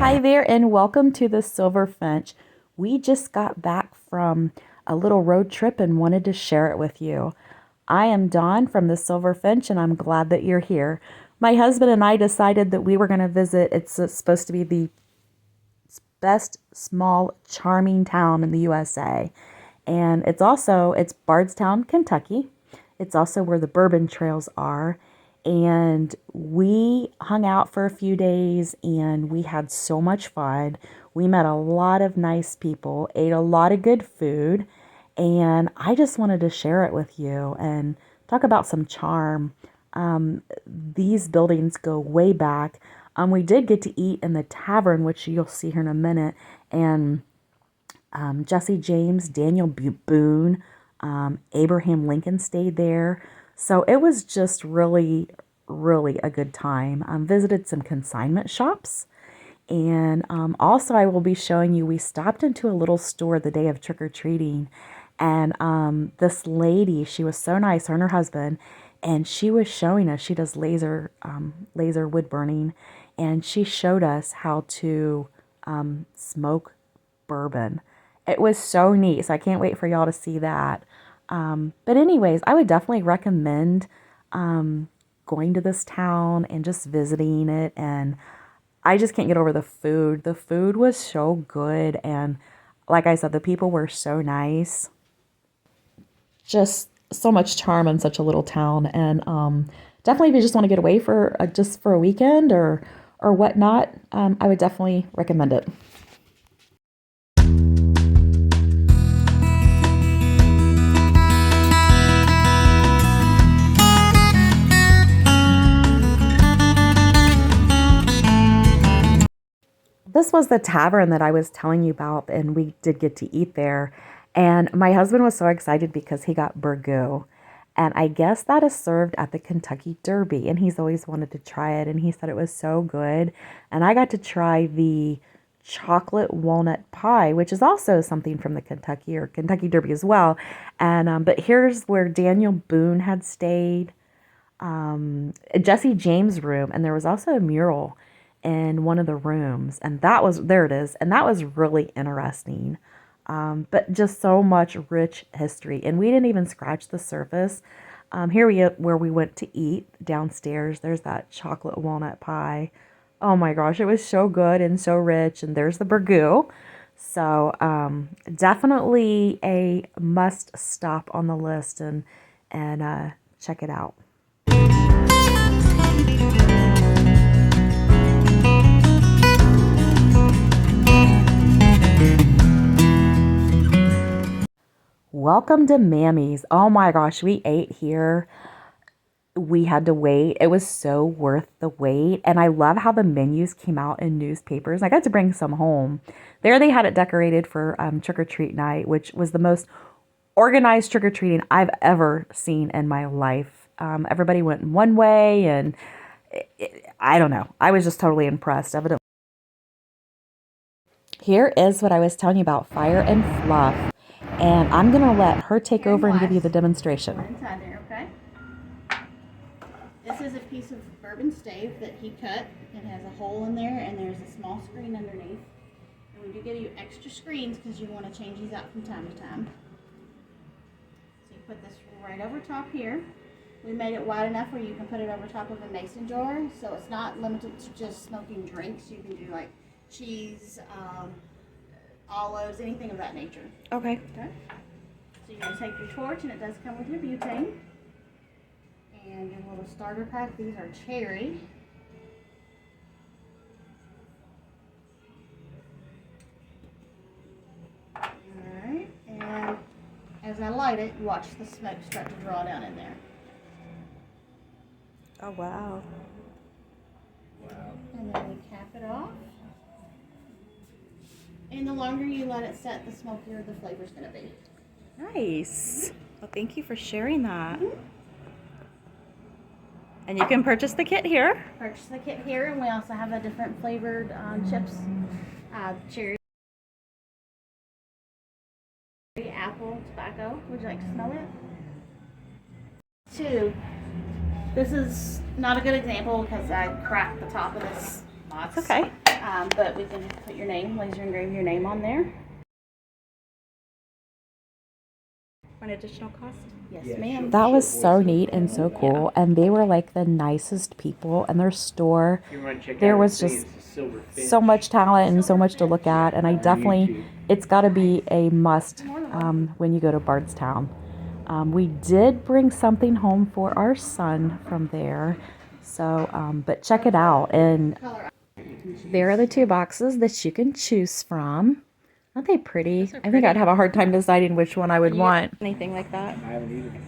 Hi there, and welcome to the Silver Finch. We just got back from a little road trip and wanted to share it with you. I am Dawn from the Silver Finch, and I'm glad that you're here. My husband and I decided that we were going to visit. It's supposed to be the best small charming town in the USA, and it's Bardstown, Kentucky. It's also where the bourbon trails are. And we hung out for a few days and we had so much fun. We met a lot of nice people, ate a lot of good food, and I just wanted to share it with you and talk about some charm. These buildings go way back. We did get to eat in the tavern, which you'll see here in a minute, and Jesse James, Daniel Boone, Abraham Lincoln stayed there. So it was just really, really a good time. Visited some consignment shops. And also, I will be showing you, we stopped into a little store the day of trick-or-treating. And this lady, she was so nice, her and her husband, and she was showing us, she does laser wood burning, and she showed us how to smoke bourbon. It was so neat, so I can't wait for y'all to see that. But anyways, I would definitely recommend going to this town and just visiting it. And I just can't get over the food. The food was so good. And like I said, the people were so nice. Just so much charm in such a little town. And definitely if you just want to get away for just for a weekend or whatnot, I would definitely recommend it. This was the tavern that I was telling you about, and we did get to eat there. And my husband was so excited because he got burgoo. And I guess that is served at the Kentucky Derby, and he's always wanted to try it, and he said it was so good. And I got to try the chocolate walnut pie, which is also something from the Kentucky Derby as well. And but here's where Daniel Boone had stayed, Jesse James' room, and there was also a mural in one of the rooms, and there it is, and that was really interesting. But just so much rich history, and we didn't even scratch the surface. Where we went to eat downstairs, there's that chocolate walnut pie. Oh my gosh, it was so good and so rich, and there's the burgoo. So definitely a must stop on the list and check it out. Welcome to Mammy's. Oh my gosh, we ate here. We had to wait. It was so worth the wait. And I love how the menus came out in newspapers. I got to bring some home. There they had it decorated for trick-or-treat night, which was the most organized trick-or-treating I've ever seen in my life. Everybody went in one way, and I don't know. I was just totally impressed. Evidently. Here is what I was telling you about Fire and Fluff. And I'm going to let her take over and give you the demonstration. Inside there, okay? This is a piece of bourbon stave that he cut. It has a hole in there, and there's a small screen underneath. And we do give you extra screens because you want to change these out from time to time. So you put this right over top here. We made it wide enough where you can put it over top of a mason jar, so it's not limited to just smoking drinks. You can do like cheese, olives, anything of that nature. Okay. So you're going to take your torch, and it does come with your butane. And your little starter pack. These are cherry. Alright, and as I light it, watch the smoke start to draw down in there. Oh, wow. And then we cap it off. And the longer you let it set, the smokier the flavor's going to be. Nice. Well, thank you for sharing that. Mm-hmm. And you can purchase the kit here. Purchase the kit here, and we also have a different flavored chips. Cherry, apple, tobacco. Would you like to smell it? Two. This is not a good example because I cracked the top of this box. It's okay. but we can put your name, laser engrave your name on there. An additional cost? Yes, ma'am. That was so neat and so cool. And they were like the nicest people in their store. There was just so much talent and so much to look at. And I definitely, it's got to be a must when you go to Bardstown. We did bring something home for our son from there. So, but check it out. And there are the two boxes that you can choose from. Aren't they pretty? I think I'd have a hard time deciding which one I would want. Anything like that? I haven't either.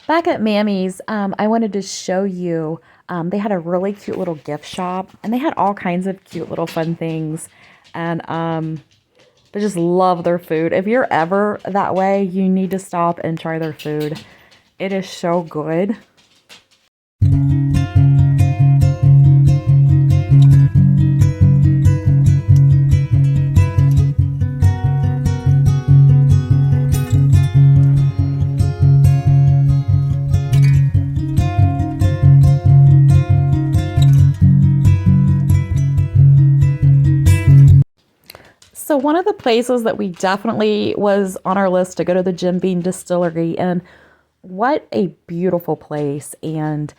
Back at Mammy's, I wanted to show you, they had a really cute little gift shop, and they had all kinds of cute little fun things, and I just love their food. If you're ever that way, you need to stop and try their food. It is so good. So one of the places that we definitely was on our list to go to the Jim Beam Distillery, and what a beautiful place. And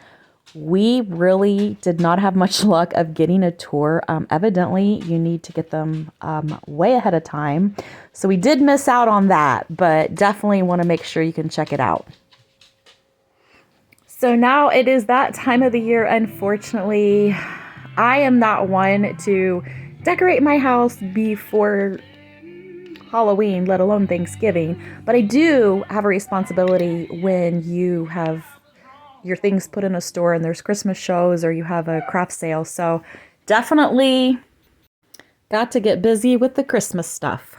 we really did not have much luck of getting a tour. Evidently, you need to get them way ahead of time. So we did miss out on that, but definitely want to make sure you can check it out. So now it is that time of the year. Unfortunately, I am not one to decorate my house before Halloween, let alone Thanksgiving. But I do have a responsibility when you have your things put in a store and there's Christmas shows or you have a craft sale. So definitely got to get busy with the Christmas stuff.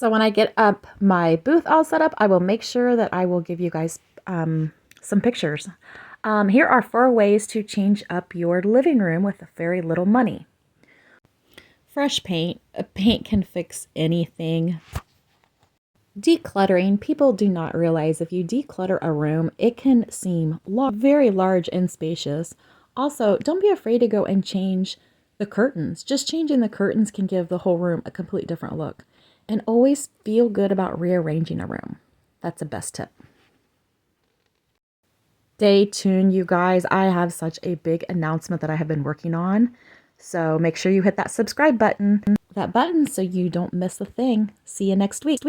So when I get up my booth all set up, I will make sure that I will give you guys some pictures. Here are 4 ways to change up your living room with very little money. Fresh paint. Paint can fix anything. Decluttering. People do not realize if you declutter a room, it can seem very large and spacious. Also, don't be afraid to go and change the curtains. Just changing the curtains can give the whole room a complete different look. And always feel good about rearranging a room. That's the best tip. Stay tuned, you guys. I have such a big announcement that I have been working on. So make sure you hit that subscribe button, so you don't miss a thing. See you next week.